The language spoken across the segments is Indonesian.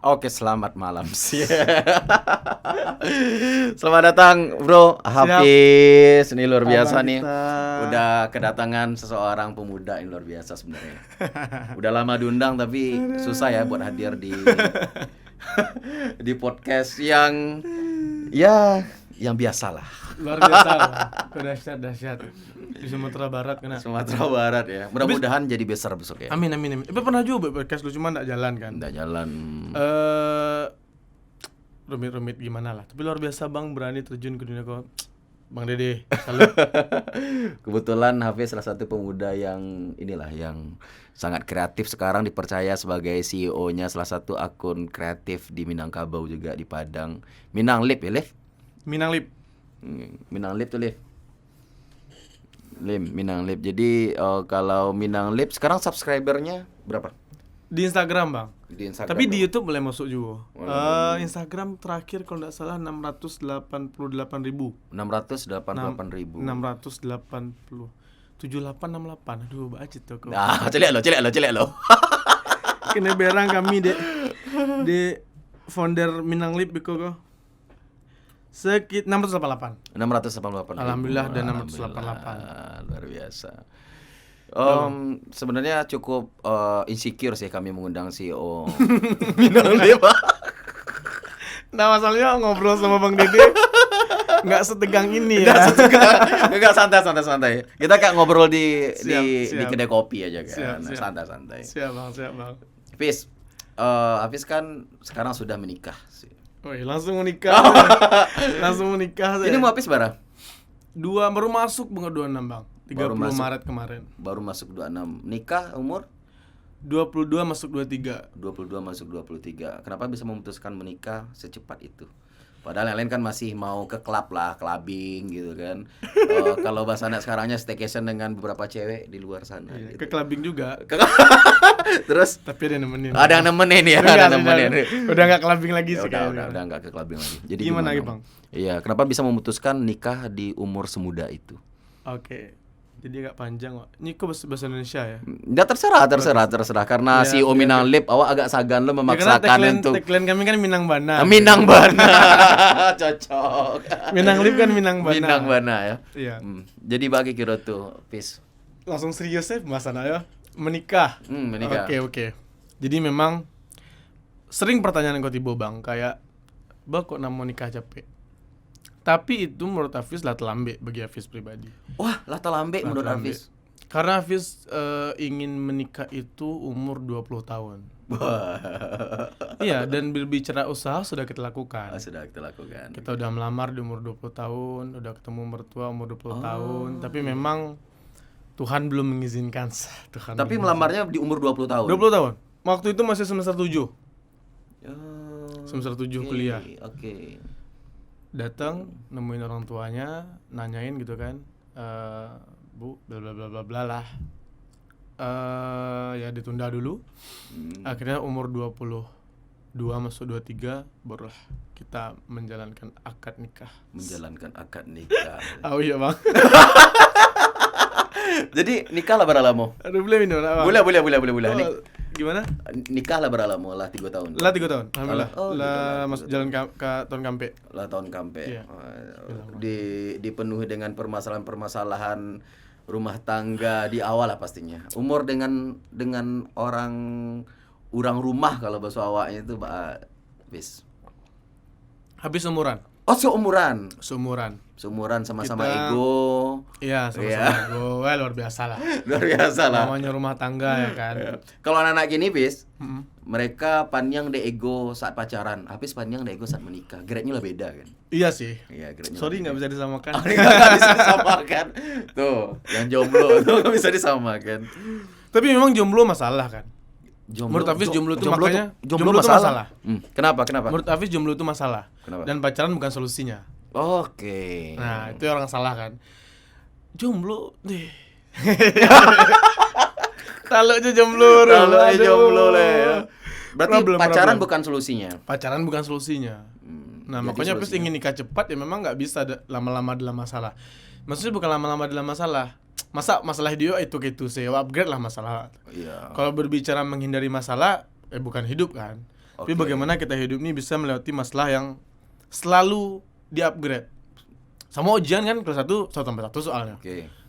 Oke, selamat malam sih. Selamat datang, Bro Hafiz. Ini luar biasa Abang nih. kita. Udah kedatangan seseorang pemuda yang luar biasa sebenarnya. Udah lama diundang tapi susah ya buat hadir di di podcast yang yang biasa lah. Luar biasa. Dahsyat. Di Sumatera Barat kena. Sumatera Barat ya. Mudah-mudahan jadi besar besok ya. Amin. Tapi pernah juga podcast lu cuma enggak jalan kan? Nggak jalan. Rumit gimana lah. Tapi luar biasa Bang berani terjun ke dunia kok. Bang Dede, salut. Kebetulan Hafiz salah satu pemuda yang yang sangat kreatif, sekarang dipercaya sebagai CEO-nya salah satu akun kreatif di Minangkabau juga di Padang. Minang Lip ya, Liv? Minang Lip. Minang Lip tuh, Liv. Minang Lip. Jadi kalau Minang Lip sekarang subscribernya berapa? Di Instagram Bang. Di Instagram. Tapi di YouTube boleh masuk juga. Oh. Instagram terakhir kalau nggak salah 688.000. 688.000. 7868. Aduh, bacit tuh kok. Nah, celek lo. Kena berang kami de founder Minang Lip biko kok. Sekit 688. 688. Alhamdulillah dan 688. Luar biasa. Sebenarnya cukup insecure sih kami mengundang CEO Minang Lip. Nah, masalahnya ngobrol sama Bang Dede nggak setegang ini ya. Enggak, santai. Kita kayak ngobrol di kedai kopi aja kan. Siap. Santai. Siap Bang. Hafiz kan sekarang sudah menikah sih. Woi, langsung menikah saya. Ini mau Hafiz berapa? Baru masuk Bang 26 Bang. 30 Maret kemarin. Baru masuk 26. Nikah umur 22 masuk 23. 22 masuk 23. Kenapa bisa memutuskan menikah secepat itu? Padahal yang lain kan masih mau ke klub lah, clubbing gitu kan. Kalau bahasa anak sekarangnya staycation dengan beberapa cewek di luar sana. Iya, gitu. ke clubbing juga. Terus Tapi ada yang nemenin. ada yang nemenin ya, Udah enggak clubbing lagi sih udah enggak ke clubbing lagi. Jadi gimana Bang? Iya, kenapa bisa memutuskan nikah di umur semuda itu? Oke. Jadi agak panjang kok. Ini kok bahasa Indonesia ya? Ya terserah karena Ya, CEO Minang Lip awak agak sagan lo memaksakan untuk tagline kami kan Minang Bana. Minang Bana. Cocok. Minang Lip kan Minang Bana. Minang Bana ya. Iya. Jadi bagi kira tuh, Pis. Langsung serius ya pembahasan ayo. Menikah. Menikah. Oke. Jadi memang sering pertanyaan kau tiba Bang kayak Bang kok mau nikah capek. Tapi itu menurut Hafiz lah telambe bagi Hafiz pribadi. Wah, lah telambe menurut Hafiz. Karena Hafiz ingin menikah itu umur 20 tahun. Iya, dan berbicara usaha sudah kita lakukan. Kita udah melamar di umur 20 tahun, udah ketemu mertua umur 20 tahun, tapi memang Tuhan belum mengizinkan. Tapi melamarnya di umur 20 tahun. 20 tahun. Waktu itu masih semester 7. Semester 7 kuliah. Oke. Datang nemuin orang tuanya, nanyain gitu kan, Bu, bla bla bla bla bla lah. Ya ditunda dulu. Akhirnya umur 22 masuk 23 barulah kita menjalankan akad nikah. Oh iya Bang. Jadi nikah lah berapa? Aduh boleh minum lah Bang. Boleh. Gimana? Nikah lah berapa lama? Lah 3 tahun. Lah 3 tahun. Alhamdulillah. Lah masuk jalan ke tahun kampe. Lah tahun kampe. Iya. Dipenuhi dengan permasalahan rumah tangga di awal lah pastinya. Umur dengan orang rumah kalau bahasa awaknya itu Hafiz. Habis umuran. Oh, seumuran. Seumuran sama-sama Kita, ego. Iya, sama-sama ego. Wah, luar biasa lah. Namanya rumah tangga ya kan. Kalau anak-anak gini, Bis, mereka panjang de ego saat pacaran, habis panjang de ego saat menikah. Grade-nya lah beda kan. Iya sih. Iya, grade-nya. Sorry nggak bisa disamakan. Nggak bisa disamakan. Tuh, yang jomblo tuh nggak bisa disamakan. Tapi memang jomblo masalah kan. Menurut Hafiz jomblo itu makanya jomblo itu masalah. Kenapa? Menurut Hafiz jomblo itu masalah. Kenapa? Dan pacaran bukan solusinya. Oke. Nah, itu orang salah kan. Jomblo deh. Kalau aja jomblo le. Berarti pacaran bukan solusinya. Pacaran bukan solusinya. Nah, makanya Hafiz ingin nikah cepat ya memang nggak bisa lama-lama dalam masalah. Maksudnya bukan lama-lama dalam masalah. Masalah dia itu saya upgrade lah masalah. Iya. Kalau berbicara menghindari masalah, bukan hidup kan. Tapi bagaimana kita hidup ini bisa melewati masalah yang selalu di-upgrade. Sama ujian kan kelas 1 tambah 1 soalnya.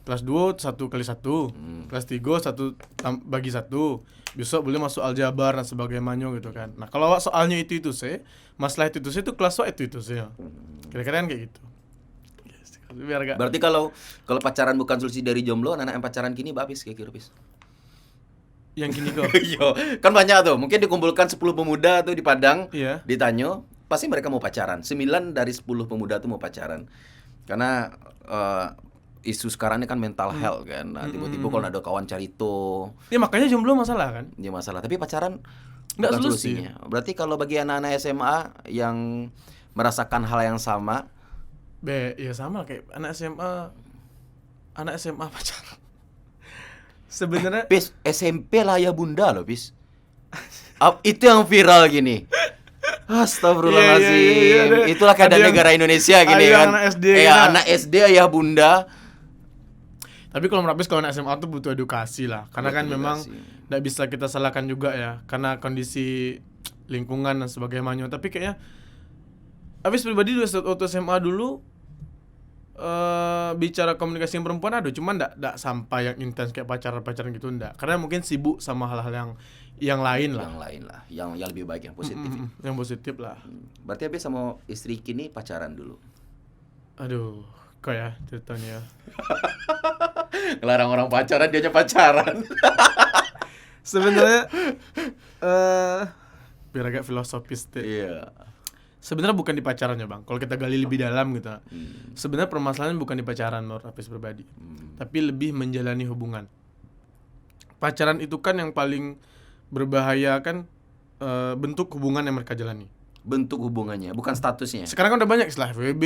Kelas 2 1 kali 1. Kelas 3 1 bagi 1. Besok boleh masuk aljabar dan sebagainya gitu kan. Nah, kalau soalnya itu sih, masalah itu sih itu kelas itu sih. Kira-kira kan kayak gitu. Biar gak... Berarti kalau pacaran bukan solusi dari jomblo, anak-anak yang pacaran kini habis kayak kira-kira. Yang gini kok. Iya, kan banyak tuh. Mungkin dikumpulkan 10 pemuda tuh di Padang, ditanya, pasti mereka mau pacaran. 9 dari 10 pemuda tuh mau pacaran. Karena isu sekarang ini kan mental health kan. Nah, tiba-tiba kalau ada kawan carito. Ya makanya jomblo masalah kan? Ya masalah. Tapi pacaran enggak solusinya. Berarti kalau bagi anak-anak SMA yang merasakan hal yang sama, ya sama kayak anak SMA pacaran. Sebenarnya Pis, SMP lah ya bunda loh, Pis. Itu yang viral gini. Astagfirullahaladzim. Iya. Itulah keadaan negara Indonesia gini kan. Anak SD ayah bunda. Tapi kalau menurut kalau anak SMA tuh butuh edukasi lah. Karena kan memang nggak bisa kita salahkan juga ya. Karena kondisi lingkungan dan sebagainya. Tapi kayaknya Hafiz pribadi waktu SMA dulu bicara komunikasi yang perempuan cuman enggak sampai yang intens kayak pacaran gitu enggak. Karena mungkin sibuk sama hal-hal yang lain lah. Yang lebih baik, yang positif. Yang positif lah. Berarti Habis sama istri kini pacaran dulu. Aduh, kok ya ceritanya ya. Ngelarang orang pacaran, dianya pacaran. Sebenarnya biar agak filosofis deh. Iya. Sebenarnya bukan di pacarannya bang. Kalau kita gali lebih dalam gitu, sebenarnya permasalahan bukan di pacaran menurut Hafiz pribadi, tapi lebih menjalani hubungan. Pacaran itu kan yang paling berbahaya kan bentuk hubungan yang mereka jalani. Bentuk hubungannya, bukan statusnya. Sekarang kan udah banyak istilah FWB,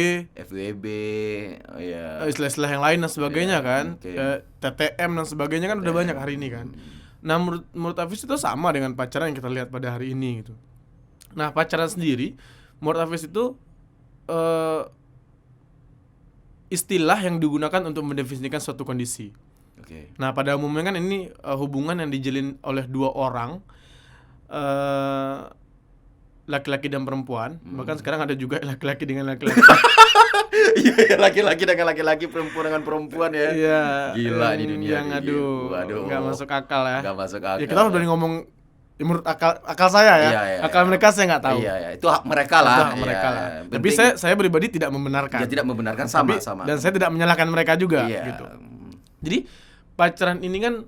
istilah-istilah yang lain dan sebagainya kan, TTM dan sebagainya kan udah banyak hari ini kan. Nah menurut Hafiz itu sama dengan pacaran yang kita lihat pada hari ini gitu. Nah pacaran sendiri menurut Hafiz itu istilah yang digunakan untuk mendefinisikan suatu kondisi. Nah pada umumnya kan ini hubungan yang dijalin oleh dua orang, laki-laki dan perempuan. Bahkan sekarang ada juga laki-laki dengan laki-laki. Iya, laki-laki dengan laki-laki, perempuan dengan perempuan ya. Iya. Gila di dunia. Yang nggak masuk akal ya. Nggak masuk akal. Ya kita udah ngomong. Menurut akal saya ya, akal mereka saya nggak tahu. Iya, itu hak mereka lah. Tapi saya pribadi tidak membenarkan. Ya tidak membenarkan, sama. Dan saya tidak menyalahkan mereka juga, gitu. Jadi pacaran ini kan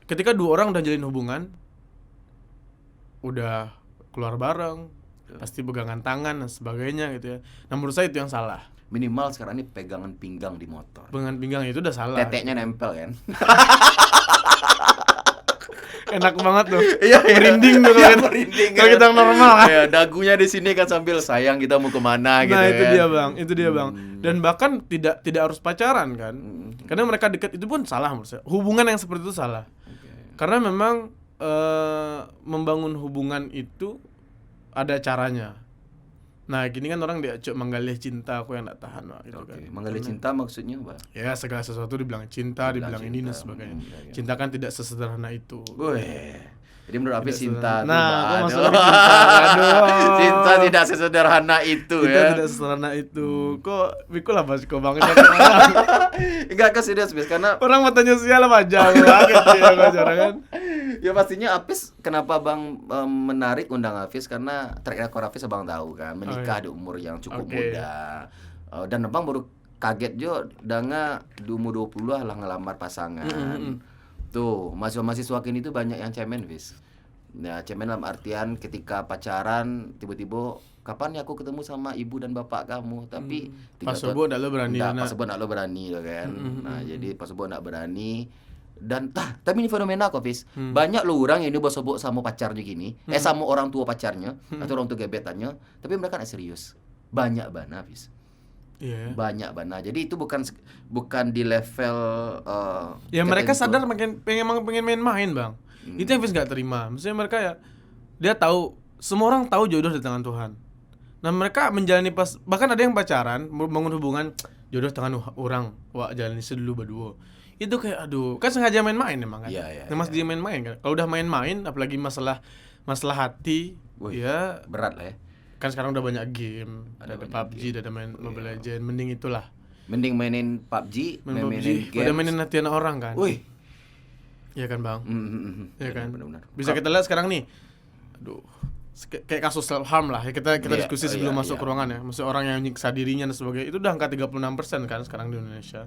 ketika dua orang udah jalin hubungan, udah keluar bareng, pasti pegangan tangan dan sebagainya gitu ya. Nah menurut saya itu yang salah. Minimal sekarang ini pegangan pinggang di motor. Pegangan pinggang itu udah salah. Teteknya nempel kan. Enak banget tuh. Merinding tuh kalau kita normal kan. Iya, dagunya di sini kan sambil sayang kita mau kemana gitu. Nah, itu dia bang. Dan bahkan tidak harus pacaran kan. Karena mereka dekat itu pun salah menurut saya. Hubungan yang seperti itu salah. Karena memang membangun hubungan itu ada caranya. Nah, gini kan orang diajak menggalih cinta, aku yang enggak tahan gitu kan. Menggalih cinta maksudnya apa? Ya, segala sesuatu dibilang cinta, dibilang ini dan sebagainya. Cinta kan tidak sesederhana itu. Jadi menurut Hafiz cinta aku masuk lagi cinta. Cinta tidak sesederhana itu cinta ya. Tidak sesederhana itu. Kok Biko lah Basiko banget. Enggak serius Bis, karena orang matanya sial aja gitu kan. Ya pastinya Hafiz, kenapa Bang menarik undang Hafiz, karena track record Hafiz Abang tahu kan, menikah di umur yang cukup muda. Dan Abang baru kaget jo dengan di umur 20 lah ngelamar pasangan. Tuh, mahasiswa kini tuh banyak yang cemen, Fis. Nah, cemen dalam artian ketika pacaran tiba-tiba kapan ya aku ketemu sama ibu dan bapak kamu, tapi pas subuh enggak lo berani. Pas subuh enggak lo berani loh kan. Nah, jadi pas subuh enggak berani. Dan tapi ini fenomena kok, Fis. Banyak lo orang yang ini bos-bos sama pacarnya gini, sama orang tua pacarnya atau orang tua gebetannya, tapi mereka enggak serius. Banyak banget, Fis. Yeah. Banyak banget. Jadi itu bukan di level ya mereka sadar pengen main-main, Bang. Itu yang Fis enggak terima. Maksudnya mereka ya dia tahu, semua orang tahu jodoh di tangan Tuhan. Nah, mereka menjalani bahkan ada yang pacaran, bangun hubungan, jodoh tangan orang, wah jalani dulu berdua. Itu kayak aduh, kan sengaja main-main emang kan. Yeah, dia main-main kan. Kalau udah main-main apalagi masalah masalah hati. Wih, ya berat lah ya. kan sekarang udah banyak game, ada banyak PUBG, game. ada main Mobile Legends, mending itulah. Mending mainin PUBG, Main PUBG, mainin pada games. mainin hati anak orang kan. Wih. Iya kan bang? Iya kan? Benar-benar. Bisa kita lihat sekarang nih, aduh, kayak kasus self harm lah ya, kita Iya, diskusi sebelum iya, masuk iya. ke ruangan ya. Maksudnya orang yang nyiksa dirinya dan sebagainya, itu udah angka 36% kan sekarang di Indonesia.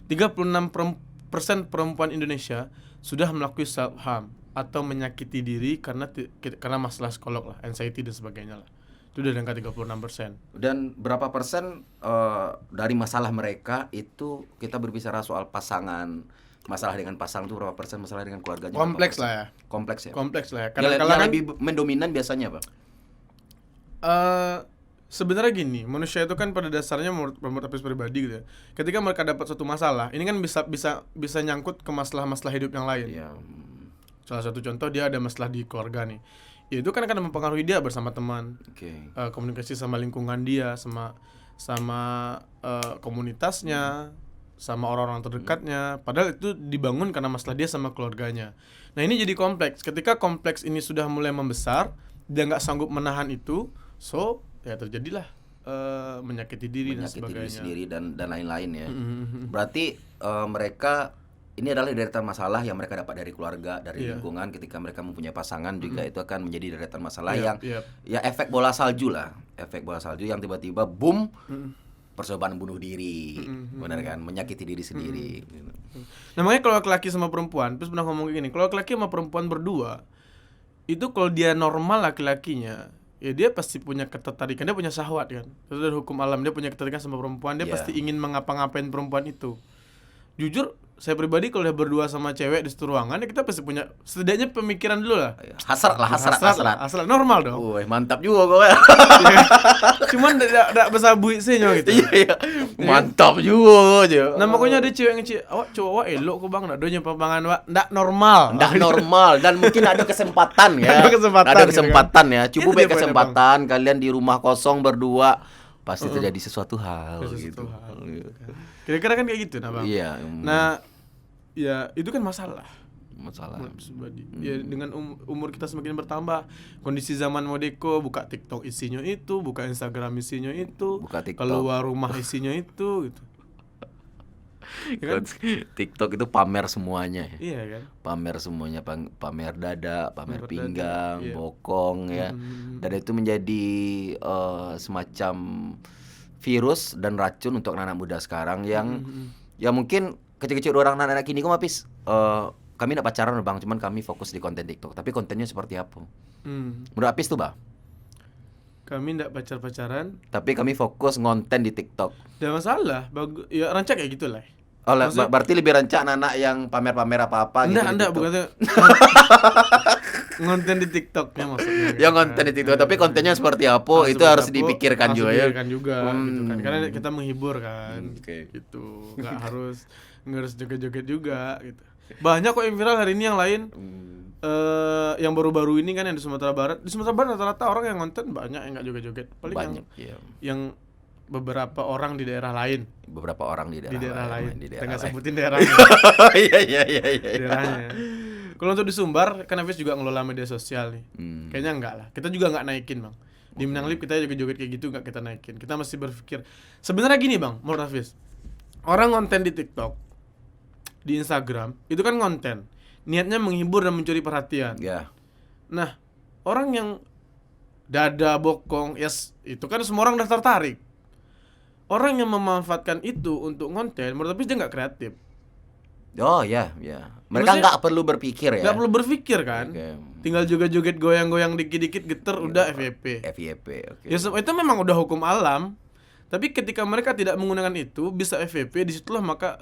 36% perempuan Indonesia sudah melakukan self harm atau menyakiti diri karena masalah psikolog lah, anxiety dan sebagainya lah. Itu udah angka 36%. Dan berapa persen dari masalah mereka itu kita berbicara soal pasangan, masalah dengan pasangan itu berapa persen, masalah dengan keluarganya berapa Kompleks persen? lah ya. Kompleks ya. Kompleks lah ya. Yang Kadang-kadang kan lebih mendominan biasanya apa? sebenarnya gini, manusia itu kan pada dasarnya menurut Apis pribadi gitu ya. Ketika mereka dapat suatu masalah, ini kan bisa nyangkut ke masalah-masalah hidup yang lain. Iya. Salah satu contoh, dia ada masalah di keluarga nih. Ya itu kan akan mempengaruhi dia bersama teman, Oke. komunikasi sama lingkungan dia, sama komunitasnya, sama orang-orang terdekatnya. Padahal itu dibangun karena masalah dia sama keluarganya. Nah ini jadi kompleks. Ketika kompleks ini sudah mulai membesar, dia nggak sanggup menahan itu, so ya terjadilah menyakiti diri dan Menyakiti sebagainya. diri sendiri dan lain-lain ya. Berarti mereka ini adalah deretan masalah yang mereka dapat dari keluarga, dari lingkungan. Ketika mereka mempunyai pasangan juga itu akan menjadi deretan masalah yang ya efek bola salju lah, efek bola salju yang tiba-tiba boom, percobaan bunuh diri, benar kan, menyakiti diri sendiri. Gitu. Namanya kalau laki-laki sama perempuan, terus pernah ngomong gini, kalau laki-laki sama perempuan berdua, itu kalau dia normal laki-lakinya, ya dia pasti punya ketertarikan, dia punya syahwat kan. Itu dari hukum alam, dia punya ketertarikan sama perempuan, dia pasti ingin mengapa-ngapain perempuan itu. Jujur, saya pribadi kalau udah berdua sama cewek di satu ruangan, ya kita pasti punya setidaknya pemikiran dulu lah. Hasrat lah, Hasrat normal dong. Wih, mantap juga gue. Cuman tidak besar buik sih gitu. Iya. Mantap juga aja. Nah makanya ada cewek ngecek, awak cowok awak elok kok bang, nak doanya pembangan awak ndak normal. Nggak normal dan mungkin ada kesempatan ya. Ada kesempatan ya. Coba baik kesempatan kalian di rumah kosong berdua pasti terjadi sesuatu hal gitu. Kira-kira kan kayak gitu nah bang. Iya. Nah ya itu kan masalah. Ya dengan umur kita semakin bertambah, kondisi zaman modeko, buka TikTok isinya itu, buka Instagram isinya itu, Buka TikTok. keluar rumah isinya itu gitu. Ya kan? TikTok itu pamer semuanya ya. Iya kan? Pamer semuanya, pamer dada, pamer Pamer pinggang, dada, iya. bokong ya. Dan itu menjadi semacam virus dan racun untuk anak-anak muda sekarang yang ya mungkin kecil-kecil orang anak-anak kini kok Apis, kami tidak pacaran bang, cuman kami fokus di konten TikTok. Tapi kontennya seperti apa? Menurut Apis tuh bang? Kami tidak pacaran, Tapi kami fokus ngonten di TikTok. tidak masalah. Ya rancak kayak gitulah. Oh, berarti lebih rancak anak-anak yang pamer-pamer apa-apa gitu. Enggak, bukan itu. Ngonten di TikToknya maksudnya. Ya konten di TikTok, tapi kontennya seperti apa itu harus dipikirkan juga ya. Dipikirkan juga gitu kan. Karena kita menghibur kan. Oke. Gitu. Enggak harus joget-joget juga gitu. Banyak kok yang viral hari ini yang lain. Yang baru-baru ini kan yang di Sumatera Barat. Di Sumatera Barat rata-rata orang yang ngonten banyak yang enggak joget-joget. Paling Banyak, yang beberapa orang di daerah lain. Beberapa orang di daerah lain. Kita nggak sebutin daerahnya. Iya. Daerahnya. Kalau untuk di Sumbar, kan Hafiz juga ngelola media sosial nih. Kayaknya enggak lah. Kita juga nggak naikin bang. Di Minang Lip kita joget-joget kayak gitu nggak kita naikin. Kita masih berpikir. Sebenarnya gini bang, menurut Hafiz, orang konten di TikTok, di Instagram, itu kan konten. Niatnya menghibur dan mencuri perhatian. Ya. Nah, orang yang dada, bokong, yes, itu kan semua orang udah tertarik. Orang yang memanfaatkan itu untuk konten, menurut Hafiz dia nggak kreatif. Oh ya. Mereka Maksudnya, nggak perlu berpikir ya. Nggak perlu berpikir kan. Oke. Tinggal joget-joget, goyang-goyang dikit-dikit geter udah FYP. FYP, oke. Ya itu memang udah hukum alam. Tapi ketika mereka tidak menggunakan itu, bisa FYP, disitulah maka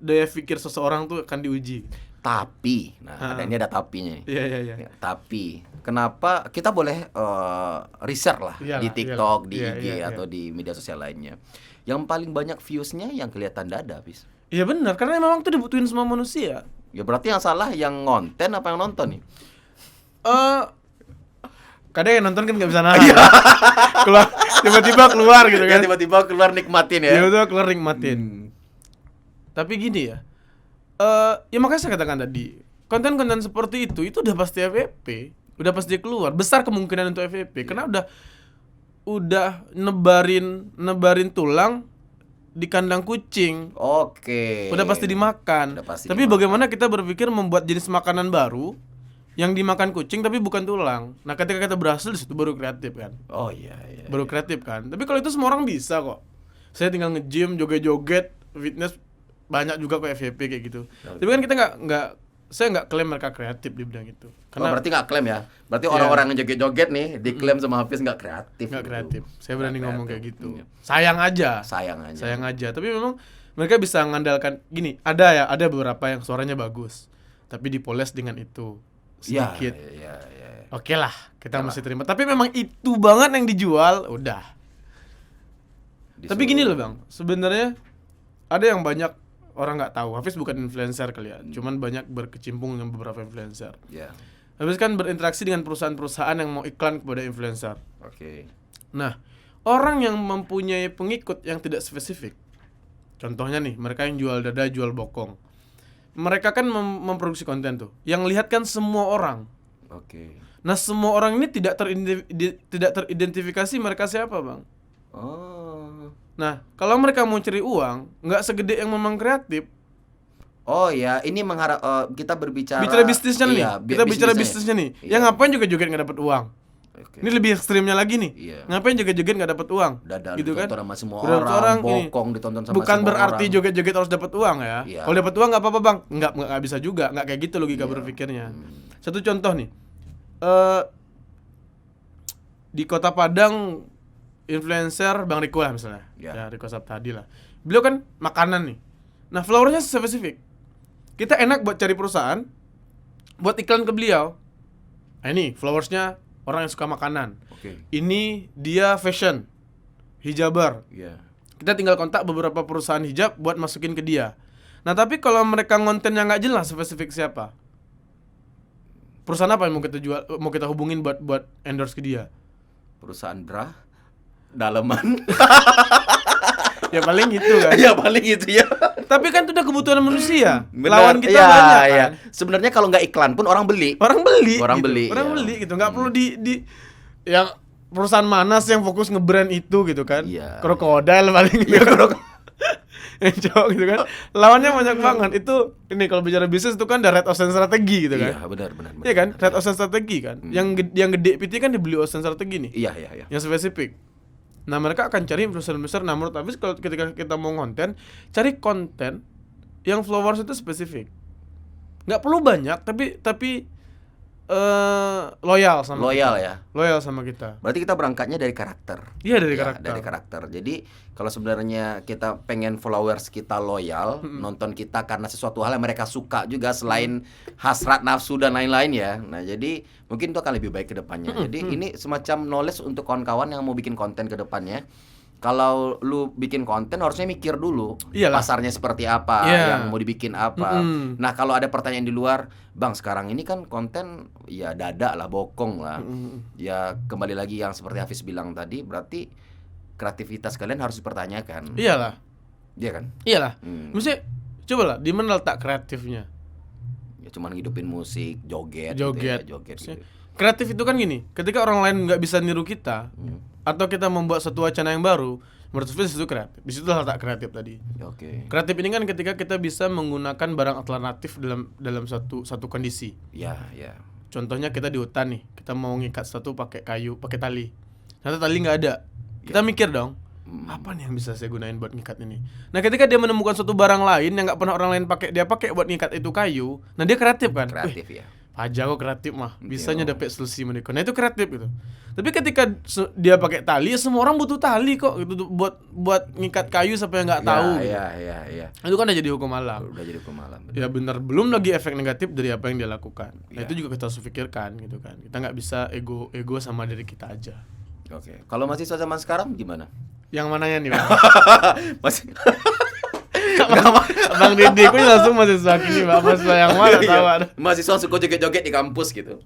daya pikir seseorang tuh akan diuji. Tapi, ini ada tapinya. Iya. Ya, tapi, kenapa kita boleh riset lah di TikTok, di IG atau di media sosial lainnya. Yang paling banyak views-nya yang kelihatan dada, Bis. Iya benar, karena memang itu dibutuhin semua manusia. Ya berarti yang salah yang ngonten apa yang nonton nih? Kadang yang nonton kan nggak bisa nahan. Keluar, tiba-tiba keluar gitu kan. Tiba-tiba keluar nikmatin ya. Iya betul, keluar nikmatin. Tapi gini ya, ya makanya saya katakan tadi, konten-konten seperti itu udah pasti FYP. Udah pasti keluar. Besar kemungkinan untuk FYP karena udah nebarin tulang di kandang kucing. Oke. Udah pasti dimakan. Tapi bagaimana kita berpikir membuat jenis makanan baru yang dimakan kucing tapi bukan tulang. Nah, ketika kita berhasil di situ baru kreatif kan. Oh iya. Baru kreatif kan. Tapi kalau itu semua orang bisa kok. Saya tinggal nge-gym, joget-joget, fitness, banyak juga kok FYP kayak gitu. Tapi kan kita saya nggak klaim mereka kreatif di bidang itu. Karena berarti nggak klaim ya? Berarti orang-orang yang joget-joget nih diklaim sama Hafiz nggak kreatif. Nggak kreatif. Saya berani ngomong kayak gitu. Sayang aja. Tapi memang mereka bisa mengandalkan gini. Ada beberapa yang suaranya bagus, tapi dipoles dengan itu sedikit. Iya. Oke lah, kita mesti terima. Tapi memang itu banget yang dijual, udah. Tapi gini loh bang, sebenarnya ada yang banyak orang nggak tahu. Hafiz bukan influencer kali ya, cuman banyak berkecimpung dengan beberapa influencer. Hafiz kan berinteraksi dengan perusahaan-perusahaan yang mau iklan kepada influencer. Oke. Nah, orang yang mempunyai pengikut yang tidak spesifik, contohnya nih, mereka yang jual dada, jual bokong, mereka kan memproduksi konten tuh, yang lihat kan semua orang. Oke. Nah, semua orang ini tidak teridentifikasi mereka siapa bang. Oh. Nah, kalau mereka mau cari uang, nggak segede yang memang kreatif. Oh ya, ini kita berbicara bisnisnya nih. Kita bicara bisnisnya nih. Yang ngapain juga joget nggak dapat uang. Okay. Ini lebih ekstrimnya lagi nih. Ngapain joget-joget nggak dapat uang? Dada gitu kan? sama semua orang, bokong ditonton sama bukan semua berarti orang. Joget-joget harus dapat uang ya. Kalau dapat uang nggak apa-apa bang. Nggak bisa juga. Nggak kayak gitu logika berpikirnya. Satu contoh nih. Di Kota Padang, influencer Bang Riko lah misalnya. Ya Riko Saptadi lah. Beliau kan makanan nih. Nah, followernya spesifik. Kita enak buat cari perusahaan buat iklan ke beliau. Nah, ini followersnya orang yang suka makanan. Ini dia fashion, hijaber. Kita tinggal kontak beberapa perusahaan hijab buat masukin ke dia. Nah, tapi kalau mereka kontennya nggak jelas spesifik siapa, perusahaan apa yang mau kita hubungin buat endorse ke dia? Perusahaan bra, daleman. Ya paling gitu kan. Ya paling gitu ya. Tapi kan itu udah kebutuhan manusia. Benar. Lawan kita banyak kan. Sebenarnya kalau nggak iklan pun orang beli. Orang beli gitu. Nggak perlu di yang perusahaan mana sih yang fokus nge-brand itu gitu kan. Krokodil paling gitu. Cowok gitu kan. Lawannya banyak banget. Itu ini kalau bicara bisnis itu kan ada red ocean strategi gitu kan. Iya, benar. Iya kan? Red ocean strategi kan. Yang gede PT kan dibeli ocean strategi nih. Iya. Yang spesifik. Nah, mereka akan cari influencer besar. Nah, menurut Hafiz kalau ketika kita mau konten, cari konten yang followers itu spesifik. Nggak perlu banyak, tapi loyal sama kita. Loyal sama kita. Berarti kita berangkatnya dari karakter. Iya, dari karakter. Jadi kalau sebenarnya kita pengen followers kita loyal, nonton kita karena sesuatu hal yang mereka suka juga selain hasrat nafsu dan lain-lain ya. Nah, jadi mungkin itu akan lebih baik ke depannya. Jadi ini semacam knowledge untuk kawan-kawan yang mau bikin konten ke depannya. Kalau lu bikin konten harusnya mikir dulu pasarnya seperti apa, yang mau dibikin apa. Nah, kalau ada pertanyaan di luar, Bang, sekarang ini kan konten ya dada lah, bokong lah. Ya kembali lagi yang seperti Hafiz bilang tadi, berarti kreativitas kalian harus dipertanyakan. Iyalah. Iya kan? Iyalah. Maksudnya coba lah, di mana letak kreatifnya? Ya cuman ngidupin musik, joget gitu. Kreatif itu kan gini, ketika orang lain nggak bisa niru kita, atau kita membuat satu wacana yang baru, menurut saya itu kreatif. Di situ letak kreatif tadi. Kreatif ini kan ketika kita bisa menggunakan barang alternatif dalam satu kondisi. Ya. Contohnya kita di hutan nih, kita mau ngikat satu pakai kayu, pakai tali. Ternyata tali nggak ada. Kita mikir dong, apa nih yang bisa saya gunain buat ngikat ini? Nah, ketika dia menemukan suatu barang lain yang nggak pernah orang lain pakai, dia pakai buat ngikat itu kayu. Nah, dia kreatif kan? Kreatif ya. Aja kok kreatif mah, bisanya dapat solusi mereka. Nah, itu kreatif gitu. Tapi ketika dia pakai tali, semua orang butuh tali kok gitu buat ngikat kayu sampai nggak tahu. Iya. Itu kan udah jadi hukum alam. Bener. Ya benar, belum lagi efek negatif dari apa yang dia lakukan. Nah, itu juga kita harus pikirkan gitu kan. Kita nggak bisa ego sama diri kita aja. Oke. Kalau mahasiswa zaman sekarang gimana? Yang mananya nih, Bang? Masih Bang Didi, aku langsung mahasiswa kini, Bang. Mahasiswa yang mana tahu ada. Mahasiswa suka joget-joget di kampus gitu.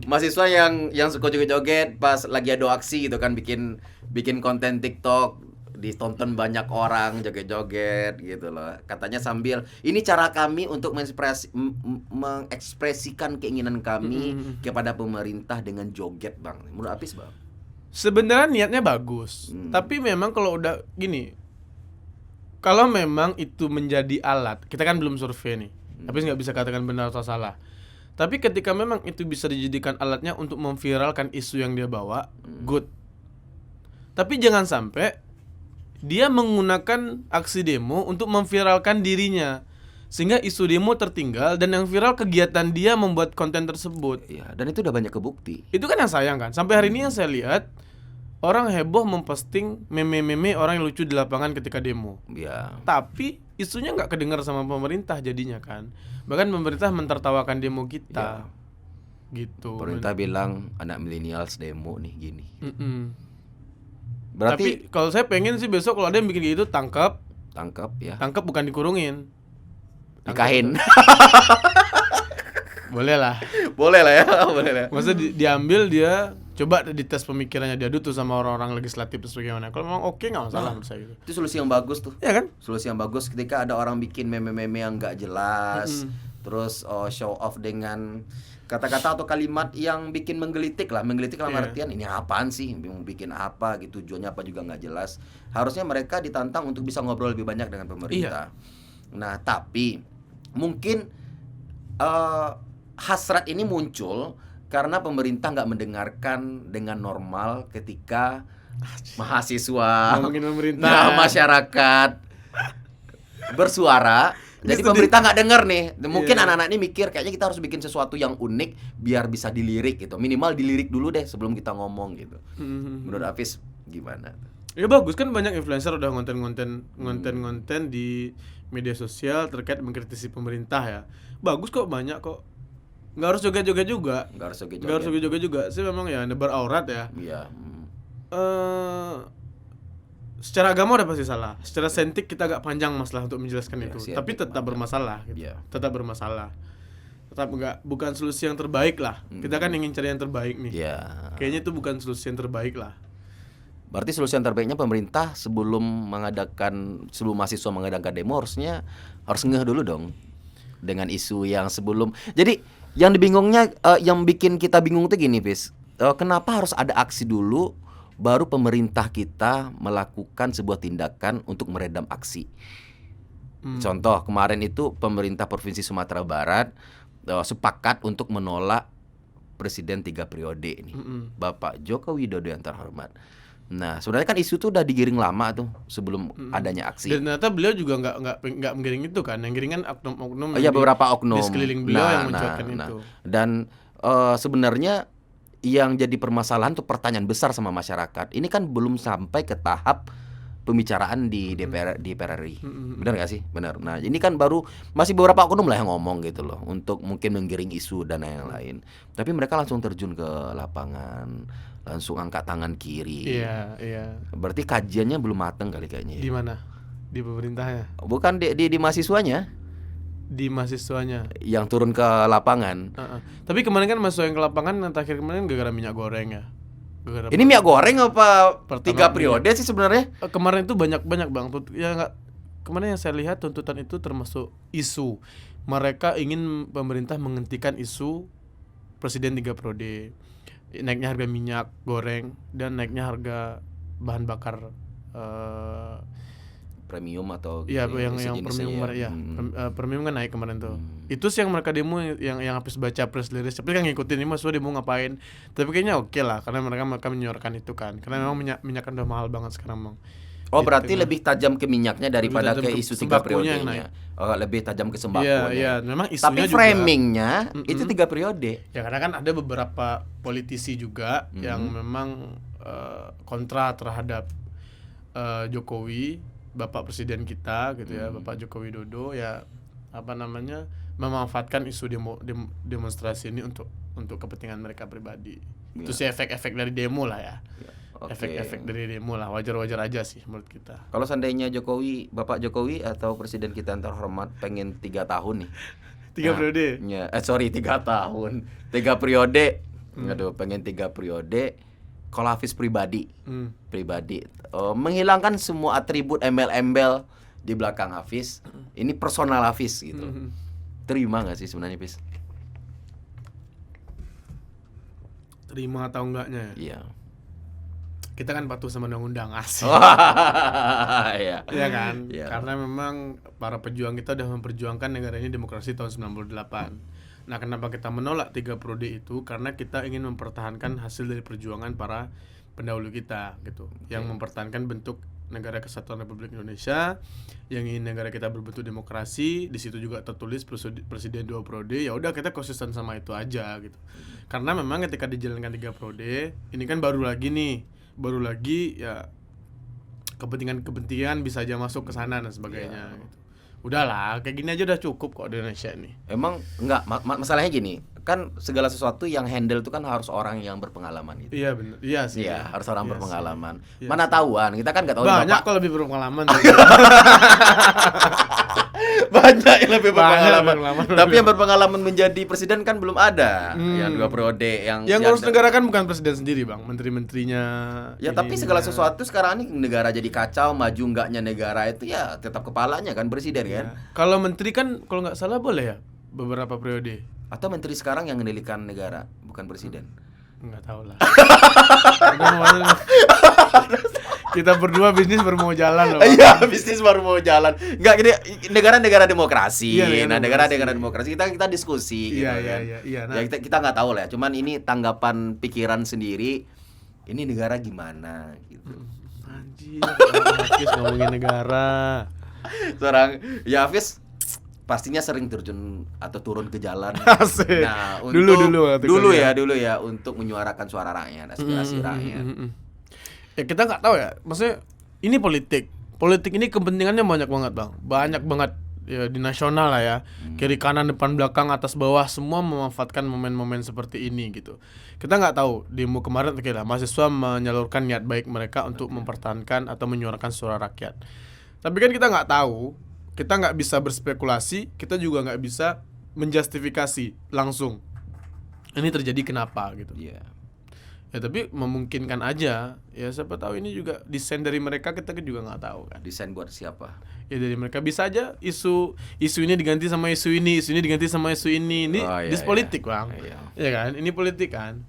Mahasiswa yang suka joget-joget pas lagi ada aksi gitu kan, bikin konten TikTok ditonton banyak orang joget-joget gitu loh. Katanya sambil ini cara kami untuk mengekspresikan keinginan kami kepada pemerintah dengan joget, Bang. Menurut Apis, Bang? Sebenarnya niatnya bagus, tapi memang kalau udah gini, kalau memang itu menjadi alat, kita kan belum survei nih, tapi nggak bisa katakan benar atau salah. Tapi ketika memang itu bisa dijadikan alatnya untuk memviralkan isu yang dia bawa, good. Tapi jangan sampai dia menggunakan aksi demo untuk memviralkan dirinya, sehingga isu demo tertinggal dan yang viral kegiatan dia membuat konten tersebut. Iya, dan itu udah banyak kebukti. Itu kan yang sayang kan. Sampai hari ini yang saya lihat orang heboh memposting meme-meme orang yang lucu di lapangan ketika demo. Iya. Tapi isunya nggak kedengar sama pemerintah jadinya kan. Bahkan pemerintah mentertawakan demo kita. Gitu. Pemerintah bilang anak milenials demo nih gini. Berarti tapi kalau saya pengen sih besok kalau ada yang bikin gitu tangkap ya. Tangkap bukan dikurungin. Nikahin. Boleh lah. Boleh lah ya, boleh lah. Maksudnya diambil dia coba dites pemikirannya dia tuh sama orang-orang legislatif terus bagaimana. Kalau memang oke nggak masalah menurut saya gitu. Itu solusi yang bagus tuh. Ya kan? Solusi yang bagus ketika ada orang bikin meme-meme yang nggak jelas, terus show off dengan kata-kata atau kalimat yang bikin menggelitik dalam artian ini apaan sih, bikin apa gitu, tujuannya apa juga nggak jelas. Harusnya mereka ditantang untuk bisa ngobrol lebih banyak dengan pemerintah. Nah, tapi mungkin hasrat ini muncul karena pemerintah nggak mendengarkan dengan normal ketika mahasiswa, masyarakat bersuara. Jadi pemerintah nggak dengar nih. Mungkin anak-anak ini mikir kayaknya kita harus bikin sesuatu yang unik biar bisa dilirik gitu. Minimal dilirik dulu deh sebelum kita ngomong gitu. Menurut Apis gimana? Ya bagus kan, banyak influencer udah ngonten di media sosial terkait mengkritisi pemerintah ya. Bagus kok, banyak kok. Nggak harus joget-joget juga. Nggak harus joget-joget juga. Sih memang ya nebar aurat ya. Iya. Secara agama udah pasti salah. Secara saintik kita agak panjang masalah untuk menjelaskan itu. Tapi tetap bermasalah gitu. Tetap bermasalah. Tetap bukan solusi yang terbaik lah. Kita kan ingin cari yang terbaik nih. Kayaknya itu bukan solusi yang terbaik lah. Berarti solusi yang terbaiknya pemerintah sebelum mahasiswa mengadakan demo harus ngeh dulu dong dengan isu yang sebelum. Jadi yang yang bikin kita bingung tuh gini, Pis. Kenapa harus ada aksi dulu baru pemerintah kita melakukan sebuah tindakan untuk meredam aksi. Contoh kemarin itu pemerintah Provinsi Sumatera Barat sepakat untuk menolak presiden 3 periode ini, Bapak Joko Widodo yang terhormat. Nah sebenarnya kan isu itu udah digiring lama tuh sebelum adanya aksi. Dan ternyata beliau juga nggak menggiring itu kan, yang giring kan oknum-oknum. Beberapa oknum di sekeliling beliau yang mencuatkan itu. Dan sebenarnya yang jadi permasalahan tuh pertanyaan besar sama masyarakat. Ini kan belum sampai ke tahap pembicaraan di DPR RI. Benar nggak sih? Benar. Nah, ini kan baru masih beberapa oknum lah yang ngomong gitu loh untuk mungkin menggiring isu dan yang lain. Tapi mereka langsung terjun ke lapangan, langsung angkat tangan kiri. Iya. Berarti kajiannya belum matang kali kayaknya. Di mana? Di pemerintahnya? Bukan di mahasiswanya. Di mahasiswanya yang turun ke lapangan. Tapi kemarin kan mahasiswa yang ke lapangan yang terakhir kemarin gara-gara minyak goreng ya. Ini minyak goreng apa 3 periode sih sebenarnya? Kemarin itu banyak Bang. Ya enggak. Kemarin yang saya lihat tuntutan itu termasuk isu mereka ingin pemerintah menghentikan isu presiden 3 periode. Naiknya harga minyak goreng dan naiknya harga bahan bakar premium atau iya yang premium ya. Premium kan naik kemarin tuh. Itu sih yang mereka demo, yang habis baca press release. Tapi kan ngikutin ini mahasiswa demo ngapain. Tapi kayaknya oke lah karena mereka menyuarakan itu kan. Karena memang minyak kan udah mahal banget sekarang, Bang. Oh, gitu, berarti lebih tajam ke minyaknya daripada ke isu 3 periodenya. Oh, lebih tajam ke sembakonya. Iya, memang isunya. Tapi framingnya itu 3 periode. Ya karena kan ada beberapa politisi juga yang memang kontra terhadap Jokowi, Bapak Presiden kita gitu ya, Bapak Joko Widodo ya, memanfaatkan isu demonstrasi ini untuk kepentingan mereka pribadi. Itu sih efek-efek dari demo lah ya. Efek-efek dari demo lah, wajar-wajar aja sih menurut kita. Kalau seandainya Bapak Jokowi atau Presiden kita yang terhormat pengen 3 tahun nih 3 periode? 3 tahun 3 periode. Aduh, pengen 3 periode. kalau Hafiz pribadi, menghilangkan semua atribut embel-embel di belakang Hafiz, ini personal Hafiz gitu. Terima nggak sih sebenarnya, Hafiz? Terima atau enggaknya? Iya. Kita kan patuh sama undang-undang asli. Iya. Iya kan? Iya. Karena memang para pejuang kita udah memperjuangkan negara ini demokrasi tahun 98. Nah, kenapa kita menolak 3 periode itu? Karena kita ingin mempertahankan hasil dari perjuangan para pendahulu kita gitu. Yang mempertahankan bentuk negara kesatuan Republik Indonesia, yang ingin negara kita berbentuk demokrasi. Di situ juga tertulis presiden 2 periode. Ya udah, kita konsisten sama itu aja gitu. Karena memang ketika dijalankan 3 periode, ini kan baru lagi ya kepentingan bisa aja masuk ke sana dan sebagainya gitu. Udahlah, kayak gini aja udah cukup kok di Indonesia nih. Emang enggak, masalahnya gini, kan segala sesuatu yang handle itu kan harus orang yang berpengalaman gitu. Iya benar. Iya sih. Iya, harus orang berpengalaman. Iya Mana tahuan, kita kan enggak tahu banyak Bapak. kok lebih berpengalaman. Banyak yang lebih berpengalaman. berpengalaman. Tapi yang berpengalaman menjadi presiden kan belum ada. Yang 2 periode yang ngurus negara kan bukan presiden sendiri, Bang. Menteri-menterinya. Ya tapi segala sesuatu sekarang ini negara jadi kacau, maju enggaknya negara itu ya tetap kepalanya kan presiden kan. Kalau menteri kan kalau nggak salah boleh ya beberapa periode. Atau menteri sekarang yang mengendalikan negara, bukan presiden. Nggak tahu lah. Kita berdua bisnis baru mau jalan loh. Iya, bisnis baru mau jalan. Enggak gini, negara-negara demokrasi. Iya, nah, negara-negara demokrasi kita diskusi gitu Iya, kan. iya. Nah. Ya kita nggak tahu lah, cuman ini tanggapan pikiran sendiri. Ini negara gimana gitu. Anjir, Hafiz ngomongin negara. Seorang ya Hafiz pastinya sering terjun atau turun ke jalan. Asik. Nah, Dulu ya untuk menyuarakan suara rakyat, aspirasi rakyat. Ya kita nggak tahu ya, maksudnya ini politik ini kepentingannya banyak banget, Bang, banyak banget ya, di nasional lah ya, kiri kanan depan belakang atas bawah semua memanfaatkan momen-momen seperti ini gitu. Kita nggak tahu demo kemarin, oke lah, mahasiswa menyalurkan niat baik mereka untuk mempertahankan atau menyuarakan suara rakyat, tapi kan kita nggak tahu, kita nggak bisa berspekulasi, kita juga nggak bisa menjustifikasi langsung ini terjadi kenapa gitu. Iya. Ya tapi memungkinkan aja. Ya siapa tahu ini juga desain dari mereka, kita juga nggak tahu kan. Desain buat siapa? Ya dari mereka bisa aja isu ini diganti sama isu ini diganti sama isu ini. Ini politik, Bang. Iya. Ya kan? Ini politik kan.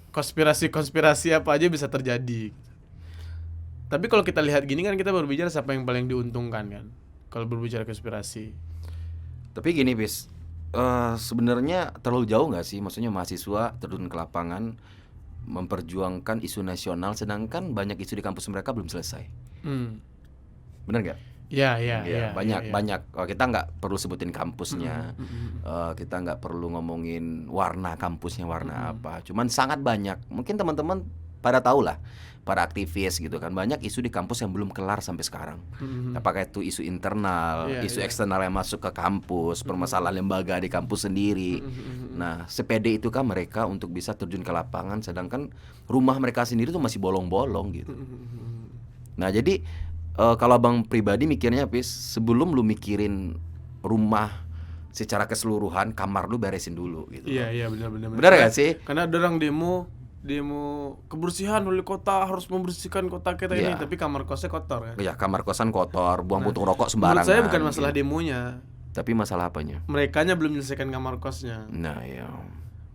Konspirasi apa aja bisa terjadi. Tapi kalau kita lihat gini kan kita berbicara siapa yang paling diuntungkan kan. Kalau berbicara konspirasi. Tapi gini, Bis. Sebenarnya terlalu jauh nggak sih? Maksudnya mahasiswa terjun ke lapangan memperjuangkan isu nasional, sedangkan banyak isu di kampus mereka belum selesai. Benar nggak? Iya. Banyak. Kita nggak perlu sebutin kampusnya, kita nggak perlu ngomongin warna kampusnya warna apa. Cuman sangat banyak. Mungkin teman-teman pada tahu lah, para aktivis gitu kan, banyak isu di kampus yang belum kelar sampai sekarang. Apakah itu isu internal, isu eksternal yang masuk ke kampus, permasalahan lembaga di kampus sendiri. Nah, sepede itu kan mereka untuk bisa terjun ke lapangan, sedangkan rumah mereka sendiri tuh masih bolong-bolong gitu. Nah, jadi kalau abang pribadi mikirnya, Pis, sebelum lu mikirin rumah secara keseluruhan, kamar lu beresin dulu gitu. Iya, benar. Benar gak sih? Karena ada orang demo kebersihan, wali kota harus membersihkan kota kita ini, tapi kamar kosnya kotor kan. Iya, kamar kosan kotor, buang puntung rokok sembarangan. Menurut saya bukan masalah demonya, tapi masalah apanya? Merekanya belum menyelesaikan kamar kosnya. Nah, ya.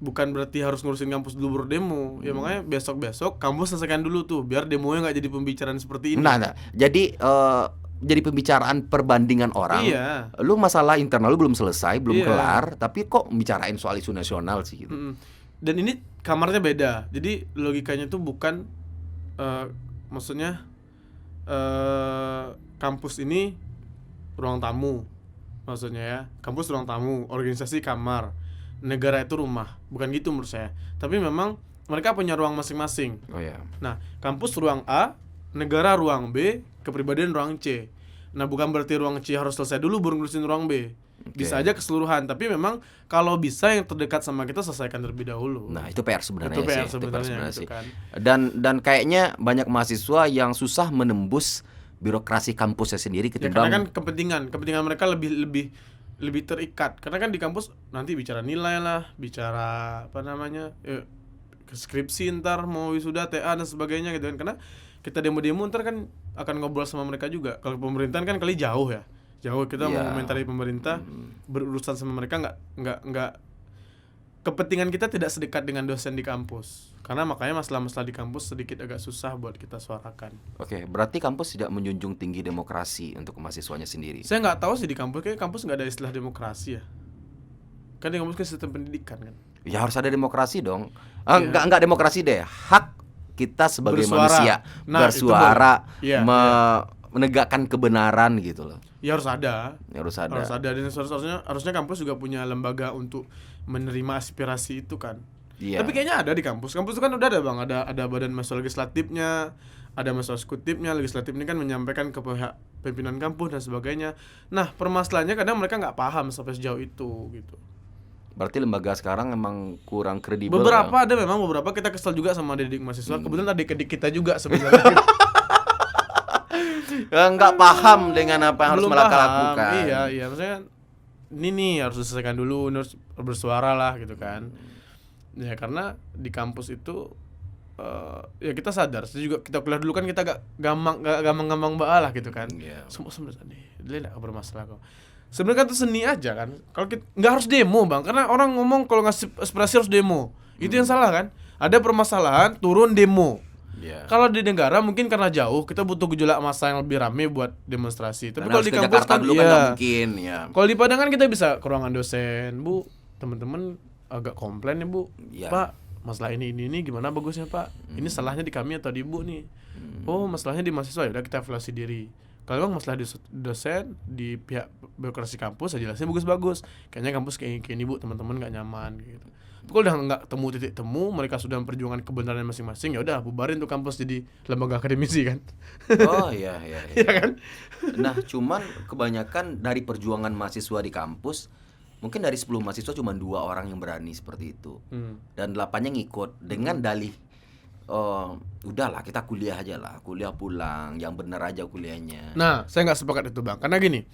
Bukan berarti harus ngurusin kampus dulu baru demo. Ya makanya besok kampus selesaikan dulu tuh, biar demonya nggak jadi pembicaraan seperti ini. Nah. Jadi pembicaraan perbandingan orang. Iya. Lu masalah internal lu belum selesai, belum kelar, tapi kok bicarain soal isu nasional sih gitu. Dan ini kamarnya beda. Jadi logikanya tuh bukan maksudnya kampus ini ruang tamu. Maksudnya ya, kampus ruang tamu, organisasi kamar, negara itu rumah. Bukan gitu menurut saya. Tapi memang mereka punya ruang masing-masing. Oh ya. Nah, kampus ruang A, negara ruang B, kepribadian ruang C. Nah, bukan berarti ruang C harus selesai dulu baru ngurusin ruang B. Bisa aja keseluruhan, tapi memang kalau bisa yang terdekat sama kita selesaikan terlebih dahulu. Nah, itu PR sebenarnya itu PR sih. sebenarnya Itu gitu kan. Dan kayaknya banyak mahasiswa yang susah menembus birokrasi kampusnya sendiri ketimbang. Ya, karena kan kepentingan mereka lebih terikat. Karena kan di kampus nanti bicara nilai lah, bicara apa namanya? skripsi, ntar mau wisuda, TA dan sebagainya gitu kan. Karena kita demo-demo ntar kan akan ngobrol sama mereka juga. Kalau pemerintahan kan kali jauh ya. Jauh kita mau komentari pemerintah, berurusan sama mereka nggak kepentingan kita tidak sedekat dengan dosen di kampus. Karena makanya masalah-masalah di kampus sedikit agak susah buat kita suarakan. Oke, berarti kampus tidak menjunjung tinggi demokrasi untuk mahasiswanya sendiri. Saya nggak tahu sih di kampus, kayak kampus nggak ada istilah demokrasi ya. Kan di kampus kan sistem pendidikan kan. Ya harus ada demokrasi dong. Enggak demokrasi deh. Hak kita sebagai manusia bersuara, menegakkan kebenaran gitu loh. Ya harus ada. Harus ada. Dan harusnya kampus juga punya lembaga untuk menerima aspirasi itu kan. Iya. Tapi kayaknya ada di kampus. Kampus itu kan udah ada Bang, ada badan mahasiswa legislatifnya, ada mahasiswa eksekutifnya. Legislatif ini kan menyampaikan ke pihak pimpinan kampus dan sebagainya. Nah, permasalahannya kadang mereka nggak paham sampai sejauh itu gitu. Berarti lembaga sekarang emang kurang kredibel. Beberapa ada memang, beberapa kita kesel juga sama adik mahasiswa. Kebetulan adik-adik kita juga sebenarnya. Nggak paham dengan apa yang harus mereka lakukan. Iya, maksudnya ini nih harus diselesaikan dulu, harus bersuara lah gitu kan. Ya karena di kampus itu ya kita sadar, juga kita kuliah dulu kan kita gak gampang balah gitu kan. Semua sebenarnya dia enggak bermasalah kok. Sebenarnya kan itu seni aja kan. Kalau kita nggak harus demo Bang, karena orang ngomong kalau ngasih aspirasi harus demo. Itu yang salah kan? Ada permasalahan turun demo. Kalau di negara mungkin karena jauh kita butuh gejolak massa yang lebih ramai buat demonstrasi. Tapi kalau di kampus kan dulu kan mungkin ya. Kalau di Padang kan kita bisa ke ruangan dosen, Bu, teman-teman agak komplain ya Bu, Pak, masalah ini gimana bagusnya Pak? Ini salahnya di kami atau di Ibu nih? Oh, masalahnya di mahasiswa, ya udah kita evaluasi diri. Kalau memang masalah di dosen, di pihak birokrasi kampus, saya jelasin bagus-bagus. Kayaknya kampus kayak ini Bu, teman-teman nggak nyaman gitu. Tapi kalau udah nggak titik temu, mereka sudah memperjuangkan kebenaran masing-masing, ya udah bubarin tuh kampus jadi lembaga akademisi kan. Oh iya. Iya kan? Nah, cuman kebanyakan dari perjuangan mahasiswa di kampus, mungkin dari 10 mahasiswa cuma 2 orang yang berani seperti itu. Dan 8-nya ngikut dengan dalih udahlah kita kuliah aja lah, kuliah pulang, yang benar aja kuliahnya. Nah, saya nggak sepakat itu Bang, karena gini,